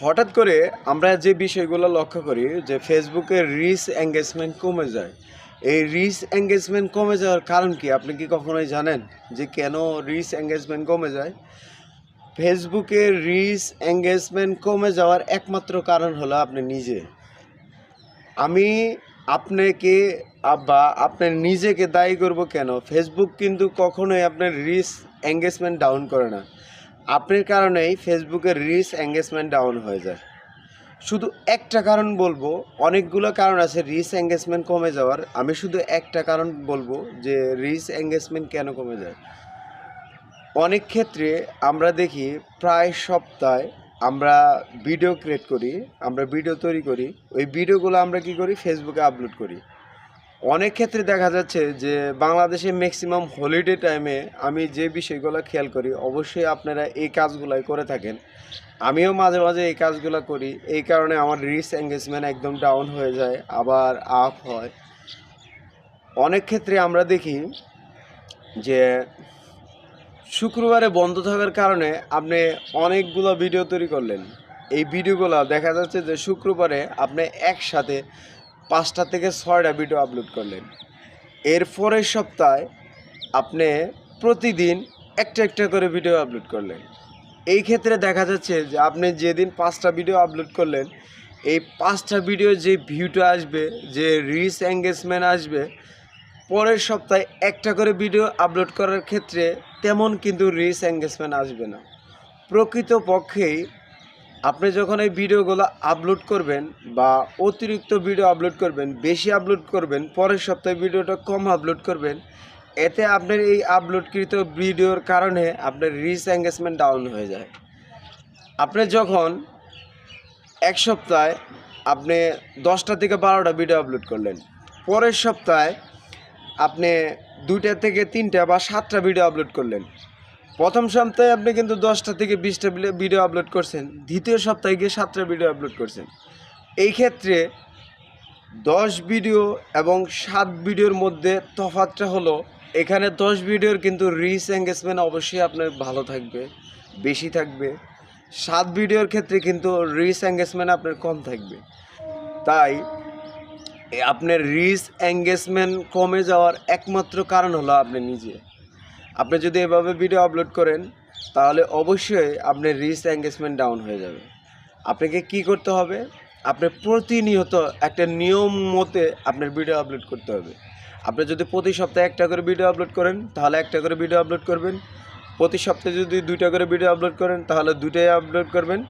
হঠাৎ করে আমরা যে বিষয়গুলো লক্ষ্য করি যে ফেসবুকের রিচ এঙ্গেজমেন্ট কমে যায়। এই রিচ এঙ্গেজমেন্ট কমে যাওয়ার কারণ কি? আপনি কি কখনোই জানেন যে কেন রিচ এঙ্গেজমেন্ট কমে যায়? ফেসবুকের রিচ এঙ্গেজমেন্ট কমে যাওয়ার একমাত্র কারণ হলো আপনি নিজে। আমি আপনাকে বা আপনার নিজেকে দায়ী করব কেন? ফেসবুক কিন্তু কখনোই আপনার রিচ এঙ্গেজমেন্ট ডাউন করে না। আপনার কারণেই ফেসবুকের রিচ এঙ্গেজমেন্ট ডাউন হয়ে যায়। শুধু একটা কারণ বলবো, অনেকগুলো কারণ আছে রিচ এঙ্গেজমেন্ট কমে যাওয়ার। আমি শুধু একটা কারণ বলবো যে রিচ এঙ্গেজমেন্ট কেন কমে যায়। অনেক ক্ষেত্রে আমরা দেখি প্রায় সপ্তাহে আমরা ভিডিও ক্রিয়েট করি, আমরা ভিডিও তৈরি করি। ওই ভিডিওগুলো আমরা কী করি? ফেসবুকে আপলোড করি। অনেক ক্ষেত্রে দেখা যাচ্ছে যে বাংলাদেশে ম্যাক্সিমাম হলিডে টাইমে আমি যে বিষয়গুলো খেয়াল করি, অবশ্যই আপনারা এই কাজগুলাই করে থাকেন। আমিও মাঝে মাঝে এই কাজগুলো করি। এই কারণে আমার রিচ এঙ্গেজমেন্ট একদম ডাউন হয়ে যায়, আবার আপ হয়। অনেক ক্ষেত্রে আমরা দেখি যে শুক্রবারে বন্ধ থাকার কারণে আপনি অনেকগুলো ভিডিও তৈরি করলেন। এই ভিডিওগুলো দেখা যাচ্ছে যে শুক্রবারে আপনি একসাথে 5টা থেকে 6টা ভিডিও আপলোড করলেন। এর পরের সপ্তাহে আপনি প্রতিদিন একটা একটা করে ভিডিও আপলোড করলেন। এই ক্ষেত্রে দেখা যাচ্ছে যে আপনি যেদিন 5টা ভিডিও আপলোড করলেন, এই 5টা ভিডিও যে ভিউটা আসবে, যে রিচ এঙ্গেজমেন্ট আসবে, পরের সপ্তাহে একটা করে ভিডিও আপলোড করার ক্ষেত্রে তেমন কিন্তু রিচ এঙ্গেজমেন্ট আসবে না। প্রকৃতপক্ষেই আপনি যখন এই ভিডিওগুলো আপলোড করবেন বা অতিরিক্ত ভিডিও আপলোড করবেন, বেশি আপলোড করবেন, পরের সপ্তাহে ভিডিওটা কম আপলোড করবেন, এতে আপনার এই আপলোডকৃত ভিডিওর কারণে আপনার রিচ এঙ্গেজমেন্ট ডাউন হয়ে যায়। আপনি যখন এক সপ্তাহে আপনি 10টা থেকে 12টা ভিডিও আপলোড করলেন, পরের সপ্তাহে আপনি 2টা থেকে 3টা বা 7টা ভিডিও আপলোড করলেন। প্রথম সপ্তাহে আপনি কিন্তু 10টা থেকে 20টা ভিডিও আপলোড করছেন, দ্বিতীয় সপ্তাহে গিয়ে 7টা ভিডিও আপলোড করছেন। এই ক্ষেত্রে 10 ভিডিও এবং 7 ভিডিওর মধ্যে তফাৎটা হলো, এখানে 10 ভিডিওর কিন্তু রিচ এঙ্গেজমেন্ট অবশ্যই আপনার ভালো থাকবে, বেশি থাকবে। 7 ভিডিওর ক্ষেত্রে কিন্তু রিচ এঙ্গেজমেন্ট আপনার কম থাকবে। তাই আপনার রিচ এঙ্গেজমেন্ট কমে যাওয়ার একমাত্র কারণ হলো আপনি নিজে। আপনি যদি এভাবে ভিডিও আপলোড করেন, তাহলে অবশ্যই আপনার রিচ এঙ্গেজমেন্ট ডাউন হয়ে যাবে। আপনাকে কি করতে হবে? আপনি প্রতিনিয়ত একটা নিয়ম মতে আপনার ভিডিও আপলোড করতে হবে। আপনি যদি প্রতি সপ্তাহে একটা করে ভিডিও আপলোড করেন, তাহলে একটা করে ভিডিও আপলোড করবেন। প্রতি সপ্তাহে যদি 2টা করে ভিডিও আপলোড করেন, তাহলে 2টাই আপলোড করবেন।